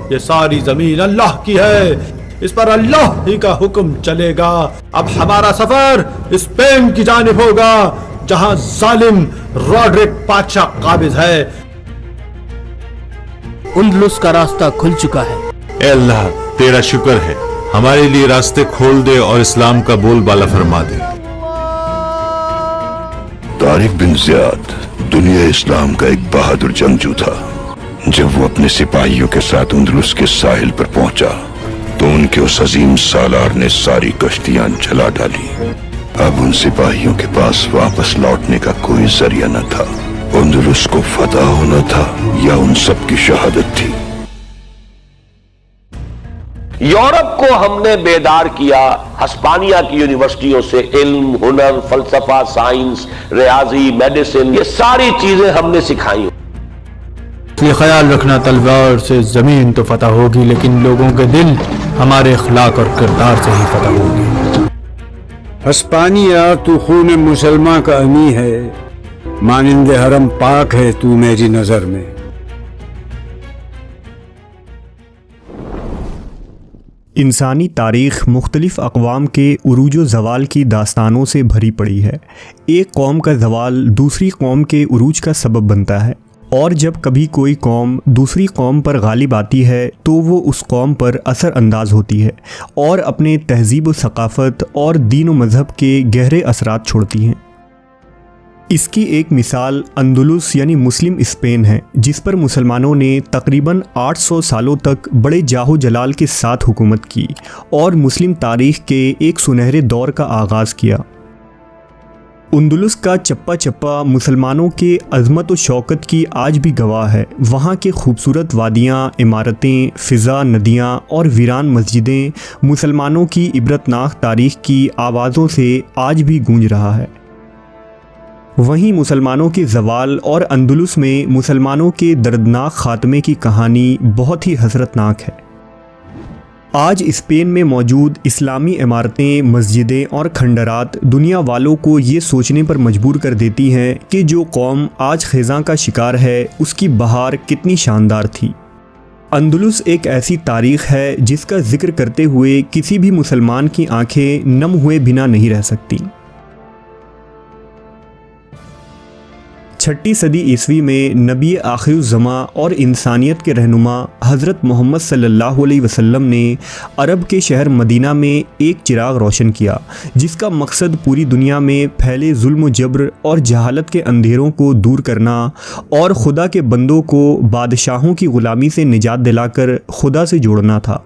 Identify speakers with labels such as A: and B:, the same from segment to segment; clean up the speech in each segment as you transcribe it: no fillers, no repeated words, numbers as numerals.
A: ये सारी जमीन अल्लाह की है, इस पर अल्लाह ही का हुक्म चलेगा। अब हमारा सफर स्पेन की जानिब होगा, जहां जालिम रॉड्रिक पातशाह काबिज है।
B: अंदलुस का रास्ता खुल चुका है।
C: ए अल्लाह, तेरा शुक्र है, हमारे लिए रास्ते खोल दे और इस्लाम का बोलबाला फरमा दे।
D: तारिक बिन ज़ियाद दुनिया इस्लाम का एक बहादुर जंगजू था। जब वो अपने सिपाहियों के साथ अंदलुस के साहिल पर पहुंचा तो उनके उस अजीम सालार ने सारी कश्तियां जला डाली। अब उन सिपाहियों के पास वापस लौटने का कोई जरिया न था। अंदलुस को फतह होना था या उन सब की शहादत थी।
E: यूरोप को हमने बेदार किया। हिस्पानिया की यूनिवर्सिटियों से इल्म, हुनर, फलसफा, साइंस, रियाजी, मेडिसिन, ये सारी चीजें हमने सिखाई।
A: ये ख्याल रखना, तलवार से जमीन तो फतह होगी, लेकिन लोगों के दिल हमारे अखलाक और किरदार से ही फतह होगी।
F: हिस्पानिया तू खून मुसलमान का अमी है, मानिंदे हरम पाक है तू मेरी नजर में।
G: इंसानी तारीख़ मुख्तलिफ़ अक़वाम के उरूज व ज़वाल की दास्तानों से भरी पड़ी है। एक कौम का ज़वाल दूसरी कौम के उरूज का सबब बनता है, और जब कभी कोई कौम दूसरी कौम पर गालिब आती है तो वो उस कौम पर असर अंदाज होती है और अपने तहज़ीब व सक़ाफ़त और दीन व मज़हब के गहरे असरात छोड़ती हैं। इसकी एक मिसाल अंदलुस यानी मुस्लिम स्पेन है, जिस पर मुसलमानों ने तकरीबन 800 सालों तक बड़े जाहो जलाल के साथ हुकूमत की और मुस्लिम तारीख़ के एक सुनहरे दौर का आगाज़ किया। अंदलुस का चप्पा चप्पा मुसलमानों के अज़मत व शौकत की आज भी गवाह है। वहाँ के खूबसूरत वादियाँ, इमारतें, फ़िज़ा, नदियाँ और वीरान मस्जिदें मुसलमानों की इबरतनाक तारीख़ की आवाज़ों से आज भी गूंज रहा है। वहीं मुसलमानों के ज़वाल और अंदलुस में मुसलमानों के दर्दनाक ख़ात्मे की कहानी बहुत ही हसरतनाक है। आज स्पेन में मौजूद इस्लामी इमारतें, मस्जिदें और खंडरात दुनिया वालों को ये सोचने पर मजबूर कर देती हैं कि जो कौम आज ख़िज़ा का शिकार है उसकी बहार कितनी शानदार थी। अंदलुस एक ऐसी तारीख़ है जिसका ज़िक्र करते हुए किसी भी मुसलमान की आंखें नम हुए बिना नहीं रह सकती। 6ठी सदी ईस्वी में नबी आखिरुज़्ज़मा और इंसानियत के रहनुमा हज़रत मोहम्मद सल्लल्लाहु अलैहि वसल्लम ने अरब के शहर मदीना में एक चिराग रोशन किया, जिसका मकसद पूरी दुनिया में फैले जुल्म जबर और जहालत के अंधेरों को दूर करना और खुदा के बंदों को बादशाहों की ग़ुलामी से निजात दिलाकर खुदा से जोड़ना था।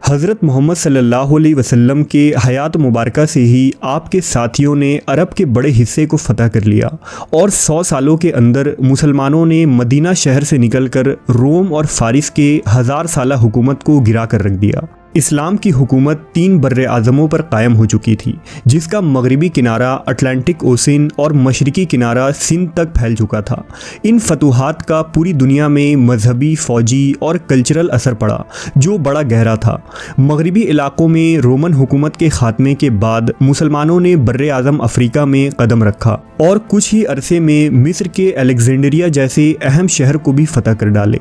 G: हज़रत मोहम्मद सल्लल्लाहु अलैहि वसल्लम के हयात मुबारका से ही आपके साथियों ने अरब के बड़े हिस्से को फ़तह कर लिया और 100 सालों के अंदर मुसलमानों ने मदीना शहर से निकलकर रोम और फ़ारिस के 1000 साला हुकूमत को गिरा कर रख दिया। इस्लाम की हुकूमत 3 बर्रे आज़मों पर कायम हो चुकी थी, जिसका मगरिबी किनारा अटलांटिक ओशन और मशरिकी किनारा सिंध तक फैल चुका था। इन फतूहात का पूरी दुनिया में मजहबी, फ़ौजी और कल्चरल असर पड़ा, जो बड़ा गहरा था। मगरिबी इलाक़ों में रोमन हुकूमत के ख़ात्मे के बाद मुसलमानों ने बर्रे आज़म अफ्रीका में कदम रखा और कुछ ही अरसे में मिस्र के अलेक्जेंड्रिया जैसे अहम शहर को भी फ़तह कर डाले।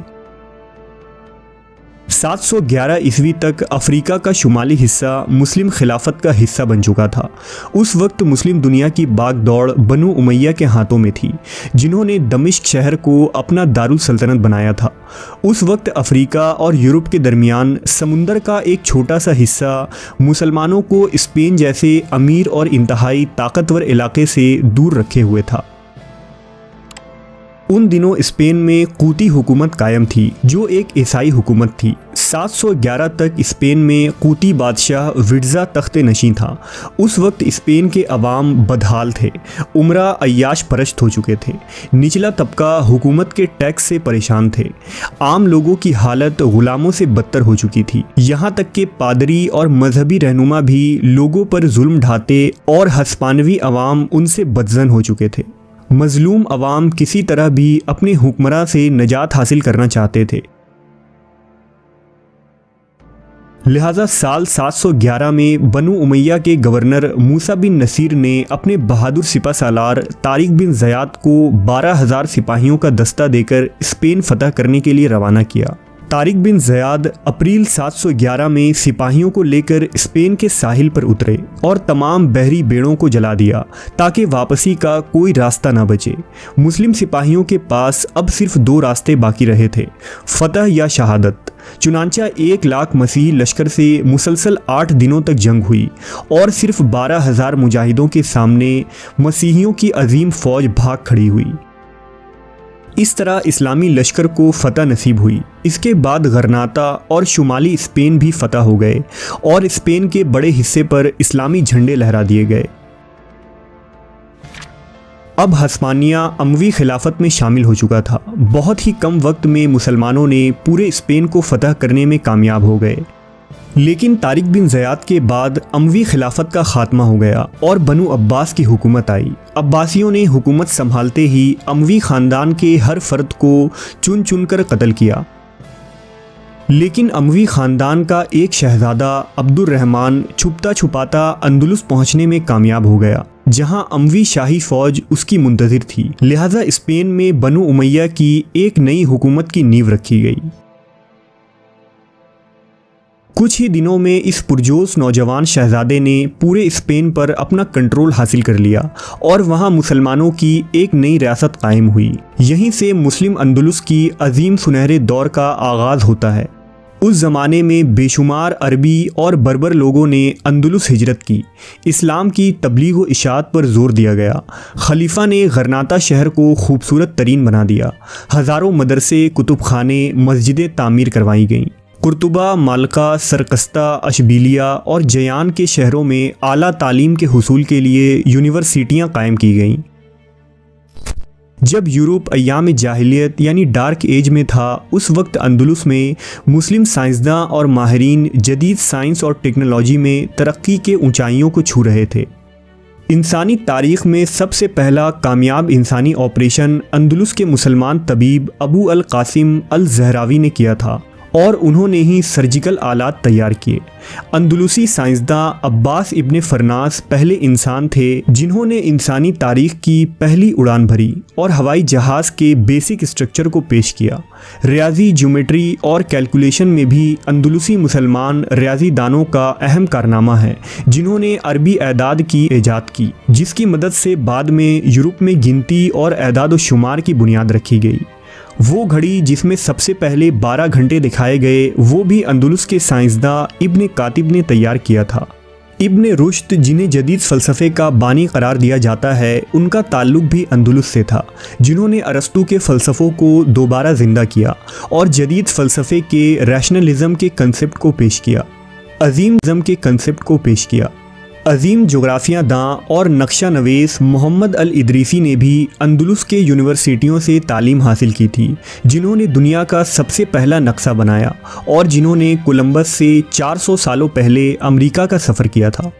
G: 711 ईस्वी तक अफ्रीका का शुमाली हिस्सा मुस्लिम खिलाफत का हिस्सा बन चुका था। उस वक्त मुस्लिम दुनिया की बाग दौड़ बनु उमैया के हाथों में थी, जिन्होंने दमिश्क शहर को अपना दारुल सल्तनत बनाया था। उस वक्त अफ्रीका और यूरोप के दरमियान समुंदर का एक छोटा सा हिस्सा मुसलमानों को स्पेन जैसे अमीर और इंतहाई ताकतवर इलाके से दूर रखे हुए था। उन दिनों स्पेन में कूती हुकूमत कायम थी, जो एक ईसाई हुकूमत थी। 711 तक स्पेन में कूती बादशाह विड्ज़ा तख्त नशीं था। उस वक्त स्पेन के अवाम बदहाल थे, उमरा अय्याश परस्त हो चुके थे। निचला तबका हुकूमत के टैक्स से परेशान थे। आम लोगों की हालत गुलामों से बदतर हो चुकी थी। यहाँ तक कि पादरी और मजहबी रहनुमा भी लोगों पर जुल्म ढाते और हिस्पानवी अवाम उनसे बदजन हो चुके थे। मजलूम अवाम किसी तरह भी अपने हुक्मरां से निजात हासिल करना चाहते थे। लिहाजा साल 711 में बनु उमैया के गवर्नर मूसा बिन नसीर ने अपने बहादुर सिपा सालार तारिक बिन ज़याद को 12,000 सिपाहियों का दस्ता देकर स्पेन फतह करने के लिए रवाना किया। तारिक बिन ज़ियाद अप्रैल 711 में सिपाहियों को लेकर स्पेन के साहिल पर उतरे और तमाम बहरी बेड़ों को जला दिया ताकि वापसी का कोई रास्ता न बचे। मुस्लिम सिपाहियों के पास अब सिर्फ 2 रास्ते बाकी रहे थे, फतह या शहादत। चुनांचा 1 लाख मसीही लश्कर से मुसलसल 8 दिनों तक जंग हुई और सिर्फ 12,000 मुजाहिदों के सामने मसीहियों की अजीम फौज भाग खड़ी हुई। इस तरह इस्लामी लश्कर को फतह नसीब हुई। इसके बाद गरनाता और शुमाली स्पेन भी फतह हो गए और स्पेन के बड़े हिस्से पर इस्लामी झंडे लहरा दिए गए। अब हस्पानिया अमवी खिलाफत में शामिल हो चुका था। बहुत ही कम वक्त में मुसलमानों ने पूरे स्पेन को फतह करने में कामयाब हो गए। लेकिन तारिक बिन ज़ियाद के बाद अमवी खिलाफत का खात्मा हो गया और बनु अब्बास की हुकूमत आई। अब्बासियों ने हुकूमत संभालते ही अमवी ख़ानदान के हर फर्द को चुन चुन कर कत्ल किया। लेकिन अमवी ख़ानदान का एक शहज़ादा अब्दुर्रहमान छुपता छुपाता अंदलुस पहुंचने में कामयाब हो गया, जहां अमवी शाही फ़ौज उसकी मुंतज़िर थी। लिहाजा स्पेन में बनु उमैया की एक नई हुकूमत की नींव रखी गई। कुछ ही दिनों में इस पुरजोश नौजवान शहजादे ने पूरे स्पेन पर अपना कंट्रोल हासिल कर लिया और वहां मुसलमानों की एक नई रियासत कायम हुई। यहीं से मुस्लिम अंदलुस की अजीम सुनहरे दौर का आगाज़ होता है। उस ज़माने में बेशुमार अरबी और बर्बर लोगों ने अंदलुस हिजरत की। इस्लाम की तबलीग व इशाअत पर जोर दिया गया। खलीफा ने गरनाता शहर को खूबसूरत तरीन बना दिया। हज़ारों मदरसे, कुतुब खाने, मस्जिदें तामीर करवाई गईं। कुर्तुबा, मालका, सरकस्ता, अशबीलिया और जयान के शहरों में आला तालीम के हुसूल के लिए यूनिवर्सिटियां कायम की गईं। जब यूरोप अय्याम जाहिलियत यानी डार्क एज में था, उस वक्त अंदलुस में मुस्लिम साइंसदां और माहिरीन जदीद साइंस और टेक्नोलॉजी में तरक्की के ऊंचाइयों को छू रहे थे। इंसानी तारीख़ में सबसे पहला कामयाब इंसानी ऑपरेशन अंदलुस के मुसलमान तबीब अबू अल कासिम अल ज़हरावी ने किया था और उन्होंने ही सर्जिकल आलात तैयार किए। अंदलुसी साइंसदां अब्बास इब्ने फरनास पहले इंसान थे जिन्होंने इंसानी तारीख की पहली उड़ान भरी और हवाई जहाज़ के बेसिक स्ट्रक्चर को पेश किया। रियाजी, ज्योमेट्री और कैलकुलेशन में भी अंदलुसी मुसलमान रियाजी दानों का अहम कारनामा है, जिन्होंने अरबी एदाद की ईजाद की, जिसकी मदद से बाद में यूरोप में गिनती और एदाद व शुमार की बुनियाद रखी गई। वो घड़ी जिसमें सबसे पहले 12 घंटे दिखाए गए, वो भी अंदलुस के साइंसदां इब्ने कातिब ने तैयार किया था। इब्ने रुश्द, जिन्हें जदीद फ़लसफ़े का बानी करार दिया जाता है, उनका ताल्लुक भी अंदलुस से था, जिन्होंने अरस्तू के फ़लसफ़ों को दोबारा ज़िंदा किया और जदीद फ़लसफ़े के रैशनलिज़म के कंसेप्ट को पेश किया, अज़ीम के कंसेप्ट को पेश किया। अजीम जोग्राफिया दां और नक्शा नवीस मोहम्मद अल इदरीसी ने भी अंदलुस के यूनिवर्सिटियों से तालीम हासिल की थी, जिन्होंने दुनिया का सबसे पहला नक्शा बनाया और जिन्होंने कोलंबस से 400 सालों पहले अमेरिका का सफ़र किया था।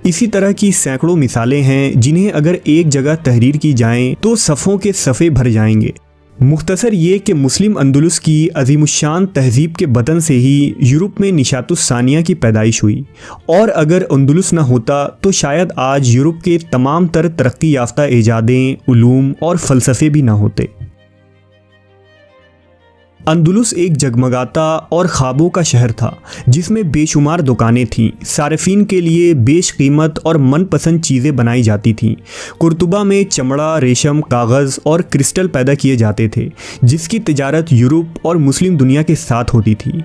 G: इसी तरह की सैकड़ों मिसालें हैं जिन्हें अगर एक जगह तहरीर की जाएं तो सफ़ों के सफ़े भर जाएंगे। मुख्तसर ये कि मुस्लिम अंदलुस की अज़ीमुश्शान तहज़ीब के बतन से ही यूरोप में निशातुस सानिया की पैदाइश हुई, और अगर अंदलुस न होता तो शायद आज यूरोप के तमाम तर तरक्की याफ्ता इजादें, उलूम और फ़लसफ़े भी न होते। अंदलुस एक जगमगाता और ख्वाबों का शहर था, जिसमें बेशुमार दुकानें थीं। सारिफीन के लिए बेश कीमत और मनपसंद चीज़ें बनाई जाती थीं। कुर्तुबा में चमड़ा, रेशम, कागज़ और क्रिस्टल पैदा किए जाते थे, जिसकी तिजारत यूरोप और मुस्लिम दुनिया के साथ होती थी।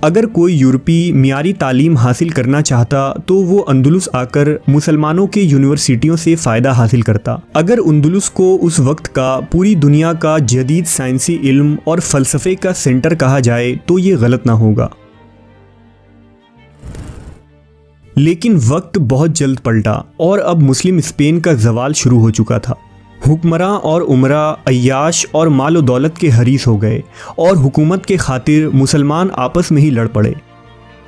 G: अगर कोई यूरोपी मियारी तालीम हासिल करना चाहता तो वो अंदलुस आकर मुसलमानों के यूनिवर्सिटियों से फ़ायदा हासिल करता। अगर अंदलुस को उस वक्त का पूरी दुनिया का जदीद साइंसी इल्म और फ़लसफ़े का सेंटर कहा जाए तो ये गलत ना होगा। लेकिन वक्त बहुत जल्द पलटा और अब मुस्लिम स्पेन का ज़वाल शुरू हो चुका था। हुक्मरां और उमरा अय्याश और माल दौलत के हरीस हो गए और हुकूमत के खातिर मुसलमान आपस में ही लड़ पड़े।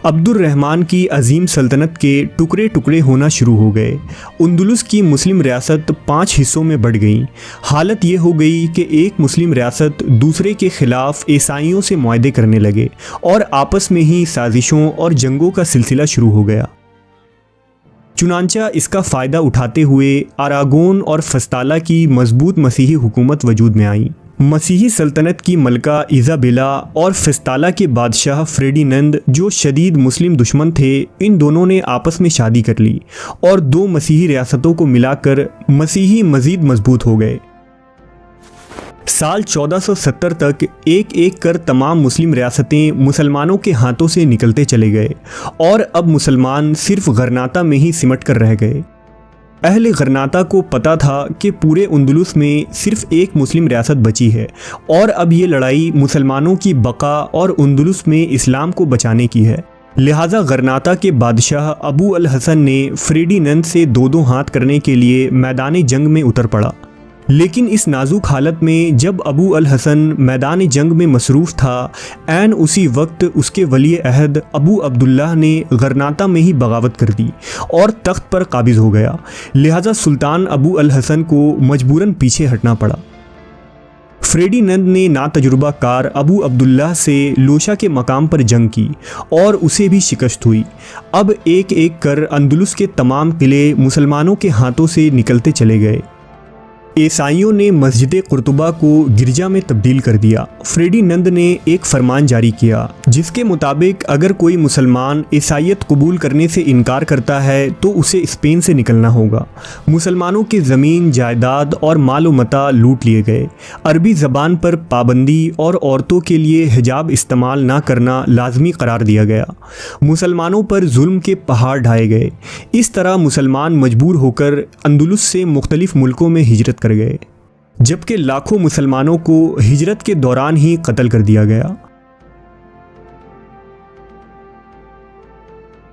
G: अब्दुर्रहमान की अजीम सल्तनत के टुकड़े टुकड़े होना शुरू हो गए। अंदलुस की मुस्लिम रियासत 5 हिस्सों में बढ़ गई। हालत ये हो गई कि एक मुस्लिम रियासत दूसरे के ख़िलाफ़ ईसाइयों से मुआहदे करने लगे और आपस में ही साजिशों और जंगों का सिलसिला शुरू हो गया। चुनांचा इसका फ़ायदा उठाते हुए अरागोन और फस्ताला की मजबूत मसीही हुकूमत वजूद में आई। मसीही सल्तनत की मलका इज़ाबेला और फिस्ताला के बादशाह फ्रेडिनंद, जो शदीद मुस्लिम दुश्मन थे, इन दोनों ने आपस में शादी कर ली और दो मसीही रियासतों को मिलाकर मसीही मज़ीद मजबूत हो गए। साल 1470 तक एक एक कर तमाम मुस्लिम रियासतें मुसलमानों के हाथों से निकलते चले गए और अब मुसलमान सिर्फ गरनाता में ही सिमट कर रह गए। अहले गरनाता को पता था कि पूरे अंदलुस में सिर्फ एक मुस्लिम रियासत बची है और अब ये लड़ाई मुसलमानों की बका और अंदलुस में इस्लाम को बचाने की है। लिहाजा गरनाता के बादशाह अबू अल हसन ने फ्रेडिनंद से दो दो हाथ करने के लिए मैदान जंग में उतर पड़ा। लेकिन इस नाजुक हालत में जब अबू अल हसन मैदान जंग में मसरूफ़ था, ऐन उसी वक्त उसके वली अहद अबू अब्दुल्लाह ने गरनाता में ही बगावत कर दी और तख्त पर काबिज हो गया। लिहाजा सुल्तान अबू अल हसन को मजबूरन पीछे हटना पड़ा। फ्रेडिनंद ने नातजुर्बा कार अबू अब्दुल्लाह से लोशा के मकाम पर जंग की और उसे भी शिकस्त हुई। अब एक एक कर अंदलुस के तमाम किले मुसलमानों के हाथों से निकलते चले गए। ईसाइयों ने मस्जिद कुर्तुबा को गिरजा में तब्दील कर दिया। फ्रेडिनंद ने एक फरमान जारी किया जिसके मुताबिक अगर कोई मुसलमान ईसाइयत कबूल करने से इनकार करता है तो उसे स्पेन से निकलना होगा। मुसलमानों की ज़मीन, जायदाद और माल व मता लूट लिए गए। अरबी ज़बान पर पाबंदी और औरतों के लिए हिजाब इस्तेमाल ना करना लाजमी करार दिया गया। मुसलमानों पर जुल्म के पहाड़ ढाए गए। इस तरह मुसलमान मजबूर होकर अंदलुस से मुख्तलिफ मुल्कों में हिजरत कर गए, जबकि लाखों मुसलमानों को हिजरत के दौरान ही कत्ल कर दिया गया।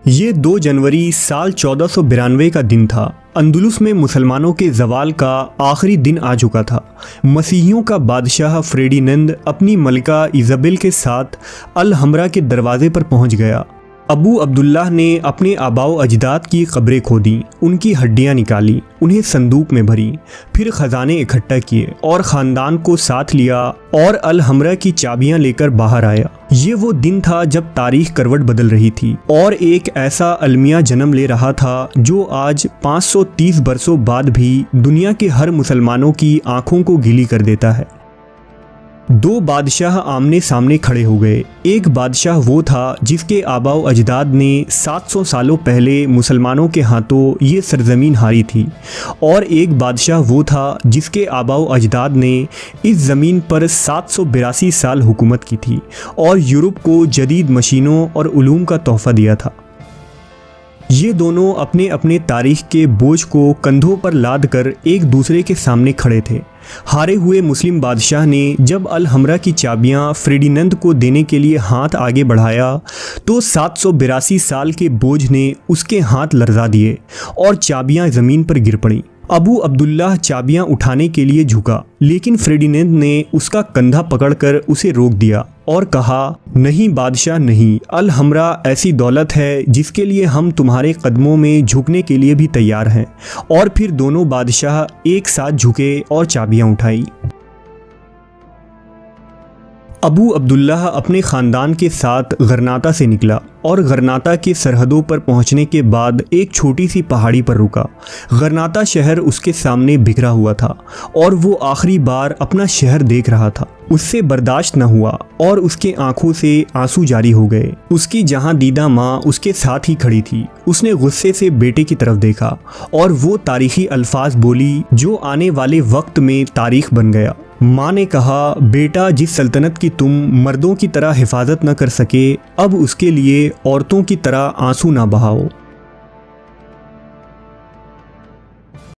G: ये 2 जनवरी साल 1492 का दिन था। अंदलुस में मुसलमानों के जवाल का आखिरी दिन आ चुका था। मसीहियों का बादशाह फ्रेडिनंद अपनी मलका इज़ाबेल के साथ अल हमरा के दरवाजे पर पहुंच गया। अबू अब्दुल्लाह ने अपने आबाओ अजदाद की कब्रें खोदी, उनकी हड्डियां निकाली, उन्हें संदूक में भरी, फिर ख़जाने इकट्ठा किए और ख़ानदान को साथ लिया और अल हमरा की चाबियां लेकर बाहर आया। ये वो दिन था जब तारीख करवट बदल रही थी और एक ऐसा अलमिया जन्म ले रहा था जो आज 530 बरसों बाद भी दुनिया के हर मुसलमानों की आंखों को गीली कर देता है। 2 बादशाह आमने सामने खड़े हो गए। एक बादशाह वो था जिसके आबाओ अजदाद ने 700 सालों पहले मुसलमानों के हाथों ये सरजमीन हारी थी और एक बादशाह वो था जिसके आबाओ अजदाद ने इस ज़मीन पर 782 साल हुकूमत की थी और यूरोप को जदीद मशीनों और उलूम का तोहफ़ा दिया था। ये दोनों अपने अपने तारीख के बोझ को कंधों पर लाद कर एक दूसरे के सामने खड़े थे। हारे हुए मुस्लिम बादशाह ने जब अल हमरा की चाबियां फ्रेडिनंद को देने के लिए हाथ आगे बढ़ाया तो 782 साल के बोझ ने उसके हाथ लरजा दिए और चाबियां ज़मीन पर गिर पड़ी। अबू अब्दुल्लाह चाबियां उठाने के लिए झुका, लेकिन फ्रेडिनंद ने उसका कंधा पकड़कर उसे रोक दिया और कहा, नहीं बादशाह नहीं, अल हमरा ऐसी दौलत है जिसके लिए हम तुम्हारे कदमों में झुकने के लिए भी तैयार हैं। और फिर दोनों बादशाह एक साथ झुके और चाबियां उठाई। अबू अब्दुल्लाह अपने ख़ानदान के साथ गरनाता से निकला और गरनाता की सरहदों पर पहुंचने के बाद एक छोटी सी पहाड़ी पर रुका। गरनाता शहर उसके सामने बिखरा हुआ था और वो आखिरी बार अपना शहर देख रहा था। उससे बर्दाश्त न हुआ और उसके आंखों से आंसू जारी हो गए। उसकी जहां दीदा माँ उसके साथ ही खड़ी थी, उसने गुस्से से बेटे की तरफ देखा और वो तारीखी अल्फाज बोली जो आने वाले वक्त में तारीख बन गया। माँ ने कहा, बेटा, जिस सल्तनत की तुम मर्दों की तरह हिफाजत न कर सके, अब उसके लिए औरतों की तरह आंसू ना बहाओ।